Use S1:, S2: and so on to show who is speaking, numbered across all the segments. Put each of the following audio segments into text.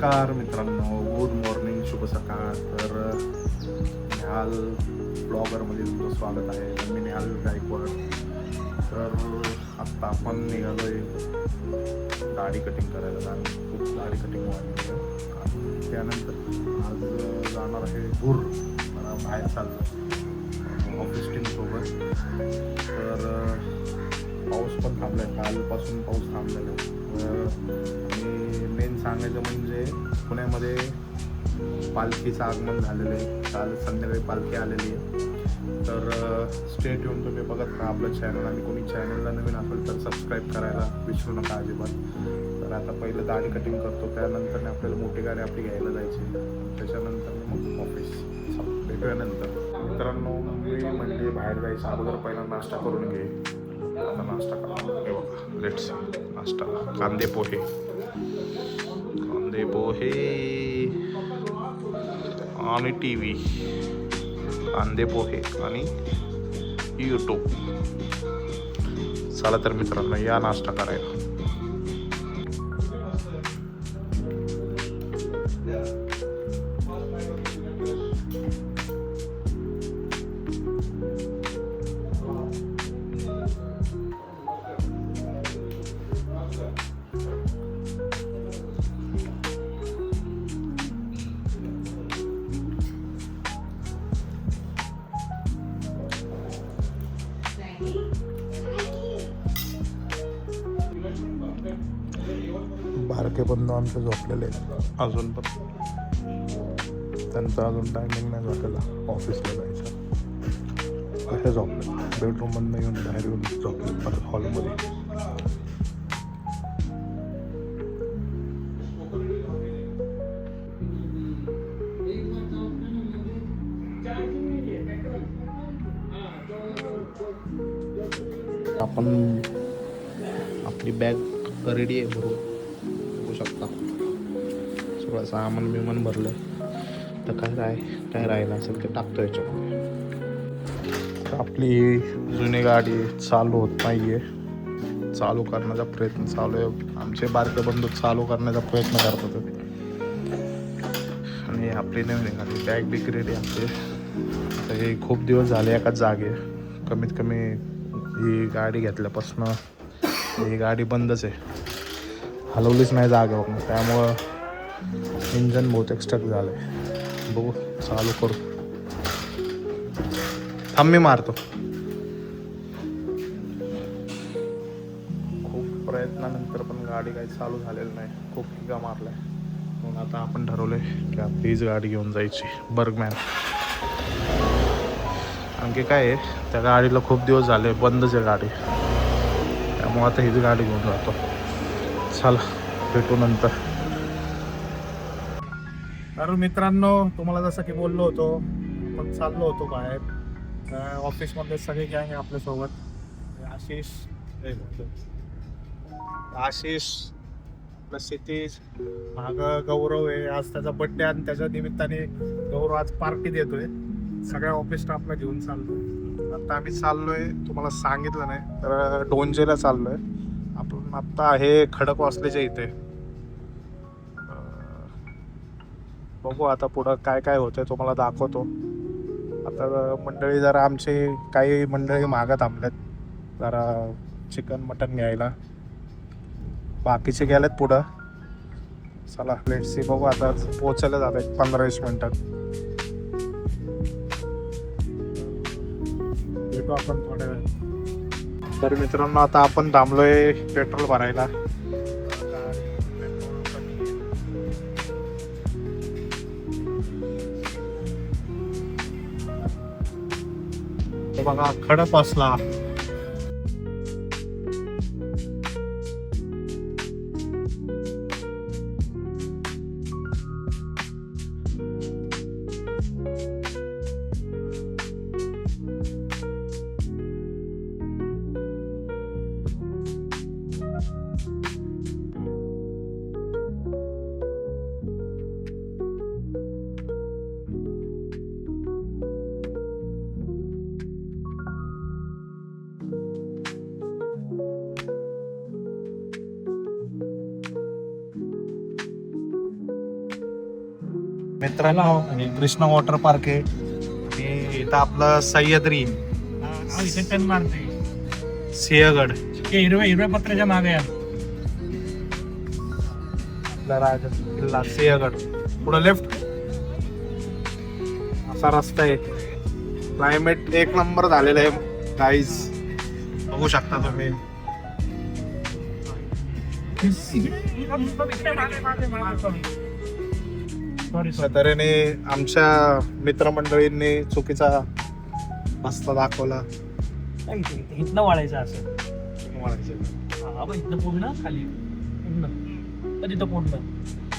S1: नमस्कार मित्रांनो, good morning, शुभ सकाळ. तर निहाल ब्लॉगरमध्ये तुमचं स्वागत आहे. मी निहाल गायकवाड. तर आत्ता आपण निघालोय दाढी कटिंग करायला. खूप दाढी कटिंग व्हायला. त्यानंतर आज जाणार आहे भूर, मला बाहेर चाललं ऑफिस टीमसोबत. तर पाऊस पण थांबला आहे, कालपासून पाऊस थांबलेला आहे. आणि मेन सांगायचं म्हणजे पुण्यामध्ये पालखीचं आगमन झालेलं आहे. काल संध्याकाळी पालखी आलेली आहे. तर स्टेट येऊन तुम्ही बघत राहा आपलं चॅनल. आणि कोणी चॅनलला नवीन असेल तर सबस्क्राईब करायला विसरू नका अजिबात. तर आता पहिलं दाढी कटिंग करतो, त्यानंतर आपल्याला मोठी गाडी आपली घ्यायला जायची, त्याच्यानंतर मग ऑफिस. भेटूया नंतर. मित्रांनो, मी म्हणजे बाहेर जायचं अगोदर पहिला नाश्ता करून घे. आता नाश्ता करा, हे बघा, लेट्स नाश्ता. कांदे पोहे आणि टी व्ही. कांदे पोहे आणि यूट्यूब. चला तर मित्रांनो, या नाश्ता करायला. बारके बंधू आमचे झोपलेले आहेत अजून पण. त्यांचा अजून टायमिंग नाही झालेला ऑफिसला जायचं. कसे झोपले? बेडरूममधनं येऊन बाहेर येऊन झोपले परत हॉलमध्ये. आपण आपली बॅग रेडी आहे भरून, बघू शकता. सगळं सामान बिमान भरलं. तर काय राहिलं असेल ते टाकतो याच्यामध्ये. तर आपली जुनी गाडी चालू होत नाही आहे. चालू करण्याचा प्रयत्न चालू आहे. आमचे बारके बंधू चालू करण्याचा प्रयत्न करतात होते. आणि आपली नवीन गाडी बॅग बिग रेडी आपली. आता हे खूप दिवस झाले एकाच जागे. कमीत कमी ही गाडी घेतल्यापासून ही गाडी बंदच आहे, हलवलीच नाही जागेवरून. त्यामुळं इंजन बहुतेक स्टक झालं आहे. बघू, चालू करू. थांब, मी मारतो. खूप प्रयत्नानंतर पण गाडी काही चालू झालेली नाही. खूप किका मारलाय. म्हणून आता आपण ठरवलंय की आपली हीच गाडी घेऊन जायची, बर्गमॅन. आणखी काय आहे, त्या गाडीला खूप दिवस झाले बंदच आहे गाडी. त्यामुळे आता हीच गाडी घेऊन जातो. चला, भेटू नंतर. तर मित्रांनो, तुम्हाला जसं की बोललो होतो, आपण चाललो होतो बाहेर. ऑफिसमध्ये सगळे गँग आहे आपल्यासोबत. आशिष प्लस क्षितिज, मागं गौरव आहे. आज त्याचा बड्डे आणि त्याच्या निमित्ताने गौरव आज पार्टी देतोय. सगळ्या ऑफिस स्टाफला घेऊन चाललो. आता आम्ही चाललोय, तुम्हाला सांगितलं नाही तर डोंजेला चाललोय. आपण आत्ता आहे खडकवासलेच्या इथे. बघू आता पुढं काय काय होतंय, तुम्हाला दाखवतो. आता मंडळी जरा आमची काही मंडळी मागं थांबल्यात जरा चिकन मटन घ्यायला. बाकीचे गेलेत पुढं. चला, लेट्स सी. बघू, आता पोचायला जात आहे 15-20 मिनिटात. भेटू आपण थोड्या वेळ. तर मित्रांनो, आता आपण थांबलोय पेट्रोल भरायला. बघा, खडकवासला. मित्रांनो हे कृष्णा वॉटर पार्क आहे आणि इथं आपलं सह्याद्री
S2: इथे टन मारते
S1: सिंहगड
S2: हिरव्या पत्र्याच्या मागे
S1: आपला राजा किल्ला सिंहगड पुढे लेफ्ट असा रस्ता आहे. क्लायमेट एक नंबर झालेलं आहे गाईज, बघू शकता तुम्ही. तऱ्हेने आमच्या मित्रमंडळींनी चुकीचा रस्ता दाखवला.
S2: इथनं वाढायचं असं
S1: म्हणायचं
S2: इथनं पूर्ण खाली पूर्ण तिथं पूर्ण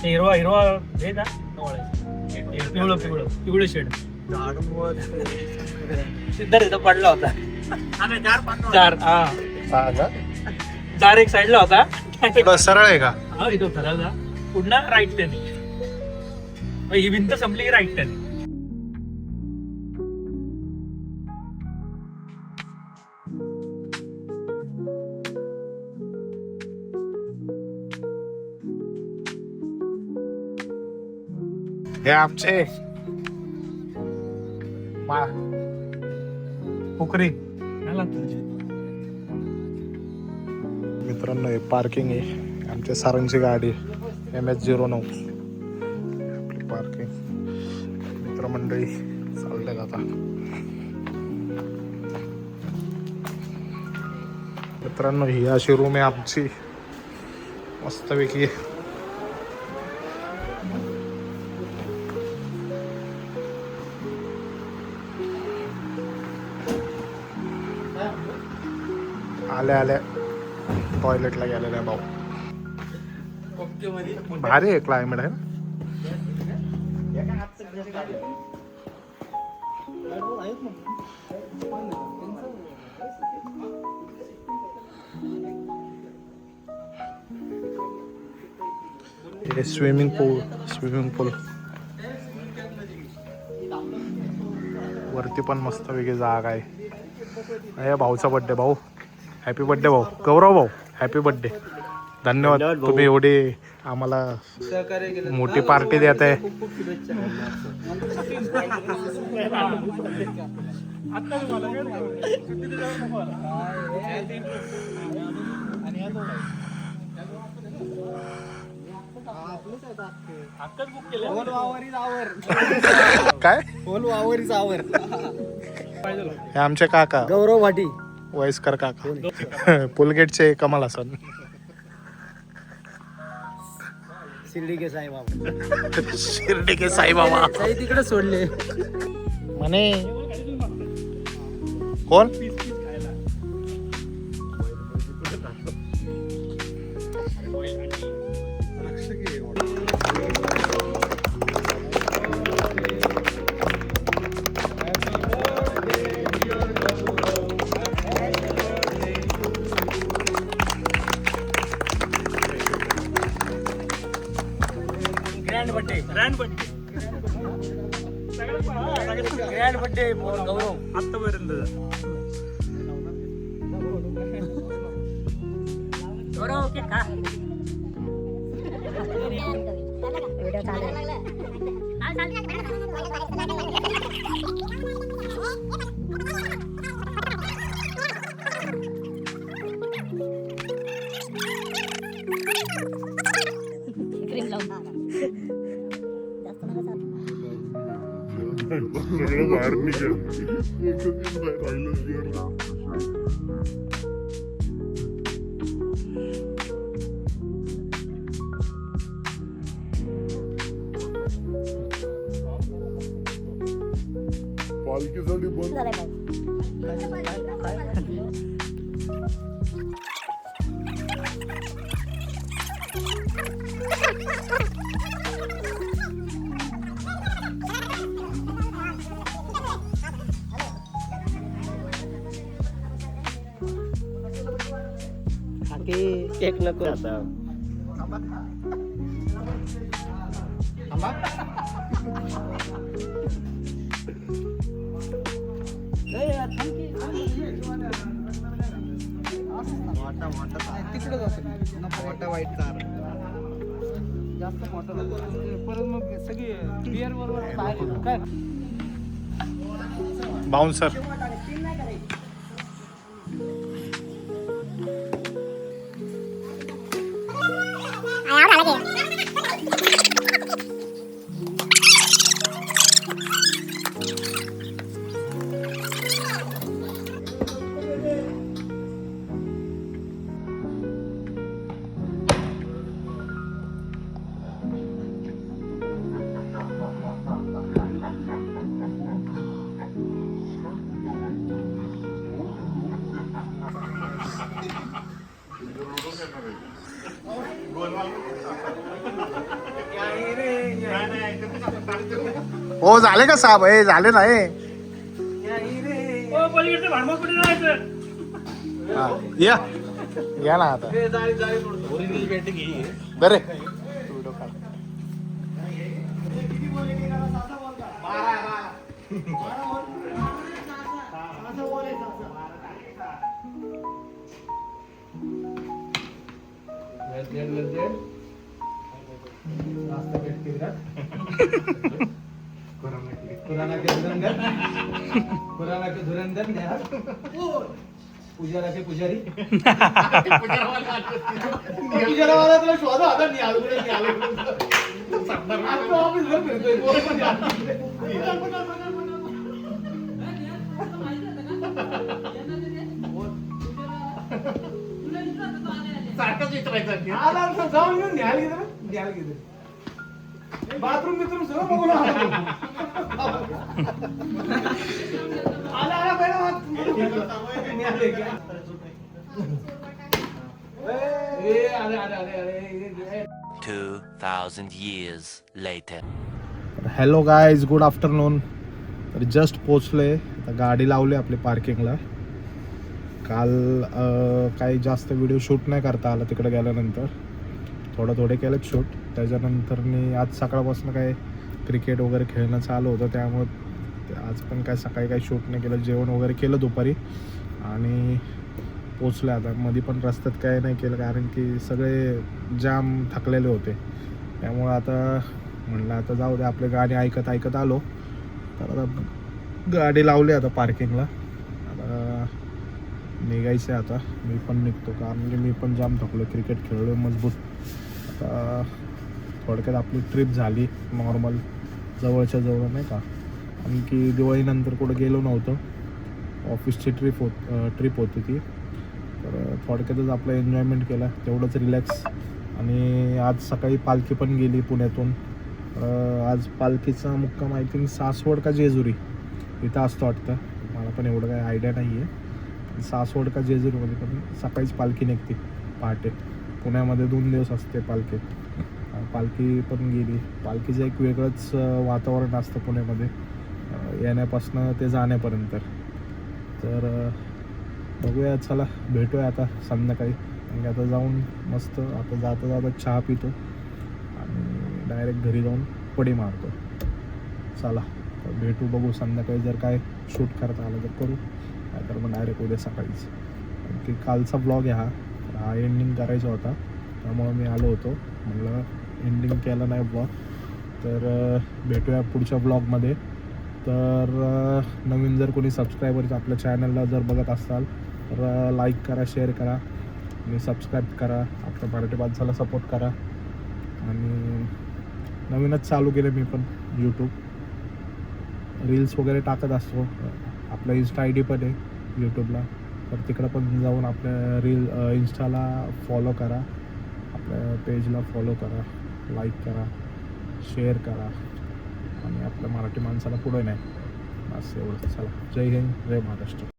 S2: हिरवा हे ना वाढायचं पिवळं शेड सिद्धार्थ इथं पडला होता जार एक साईडला होता.
S1: पुढं सरळ आहे का?
S2: इथं ठरवला पुन्हा राईट त्याने ही भिंत संपली की राईट त्याने.
S1: हे आमचे पोखरी मित्रांनो, हे पार्किंग आहे आमच्या सरांची गाडी MS09 आपली पार्किंग. मित्रमंडळी चालले आता. मित्रांनो ही अशी रूम आहे आमची मस्तपैकी. आल्या टॉयलेटला गेलेला आहे भाऊ. भारी आहे क्लायमेट आहे. हे स्विमिंग पूल वरती पण मस्त वेगळी जागा आहे. भाऊचा बर्थडे. भाऊ हॅपी बर्थडे भाऊ. गौरव भाऊ हॅपी बर्थडे. धन्यवाद तुम्ही एवढी आम्हाला मोठी पार्टी देत आहे. काय हे आमचे काका
S2: गौरव भाटी
S1: वयस्कर काका पुलगेटचे कमाल हसन.
S2: शिर्डी के साईबाबा
S1: शिर्डी के साईबाबा
S2: तिकडे सोडले
S1: म्हणे. कोण
S2: ग्रँड बर्थडे गौरव आतापर्यंत गौरव केक खा.
S3: बाहेर निघेल. पालखीसाठी बंद.
S2: केक नको आता. तिकडे मोठा वाईट कार
S4: जास्त मोठं नको. परत मग सगळी बिअर बरोबर बाहेर येतो. काय
S1: बाउन्सर हो झाले का साहेब हे झाले ना हे
S2: ओ, पलीकडचं भांडवल कुठे जायचं?
S1: हा, या या ना आता बरे
S4: पुराणा के धुरंधर नेहाल पुजारा के पुजारी पुजारा वाला तुला शोधा आता निहाल कुठे निहाल आपलं ऑफिस वर फिरतोय आला जाऊन घेऊन निहाल घेतो निहाल घेतो बाथरूम बिथरूम सगळं बघून आला पहिला
S5: 2,000 years later.
S1: Hello guys good afternoon. तर जस्ट पोचलोय आता गाडी लावली आपली पार्किंगला. काल काही जास्त व्हिडिओ शूट नाही करता आला तिकडे गेल्यानंतर. थोडे केलेत शूट. त्याच्यानंतर मी आज सकाळपासून काय क्रिकेट वगैरे खेळणं चालू होतं त्यामुळं आज पण काय सकाळी काही शूट नाही केलं. जेवण वगैरे केलं दुपारी आणि पोचलं आता. मध्ये पण रस्त्यात काय नाही केलं कारण की सगळे जाम थकलेले होते. त्यामुळं आता म्हणलं आता जाऊ दे आपले गाणी ऐकत आलो. तर आता गाडी लावली आता पार्किंगला. आता निघायचं आता मी पण निघतो कारण की मी पण जाम थकलो. क्रिकेट खेळलो मजबूत. आता थोडक्यात आपली ट्रिप झाली नॉर्मल जवळच्या जवळ नाही का. आणखी दिवाळीनंतर कुठं गेलो नव्हतं. ऑफिसची ट्रिप होती ती. तर थोडक्यातच आपलं एन्जॉयमेंट केला तेवढंच रिलॅक्स. आणि आज सकाळी पालखी पण गेली पुण्यातून. आज पालखीचा मुक्काम आय थिंक सासवड का जेजुरी इथं असतं वाटतं. मला पण एवढं काही आयडिया नाही आहे. सासवड का जेजुरीमध्ये पण सकाळीच पालखी निघते पहाटे. पुण्यामध्ये 2 दिवस असते पालखी. पालखी पण गेली. पालखीचं एक वेगळंच वातावरण असतं पुण्यामध्ये येण्यापासून ते जाण्यापर्यंत. तर बघूया चला भेटूया आता संध्याकाळी. म्हणजे आता जाऊन मस्त आता जाता चहा पितो आणि डायरेक्ट घरी जाऊन पडी मारतो. चला तर भेटू बघू संध्याकाळी. जर काय शूट करता आलं तर करू नाहीतर मग डायरेक्ट उद्या सकाळीच. की कालचा ब्लॉग आहे हा एंडिंग करायचा होता त्यामुळं मी आलो होतो. म्हटलं एंडिंग केला नाही ब्लॉग तर भेटूया पुढच्या ब्लॉगमध्ये. तर नवीन जर कोणी सबस्क्रायबर्स आपल्या चॅनलला जर बघत असाल तर लाईक करा, शेअर करा आणि सबस्क्राईब करा. आपल्या मराठी माणसाला सपोर्ट करा. आणि नवीनच चालू केलं मी पण यूट्यूब. रील्स वगैरे टाकत असतो. आपलं इन्स्टा ID पण आहे यूट्यूबला. तर तिकडं पण जाऊन आपल्या इन्स्टाला फॉलो करा. आपल्या पेजला फॉलो करा, लाईक करा, शेअर करा आणि आपल्या मराठी माणसाला पुढे नाही. बस एवढं. चला जय हिंद, जय महाराष्ट्र.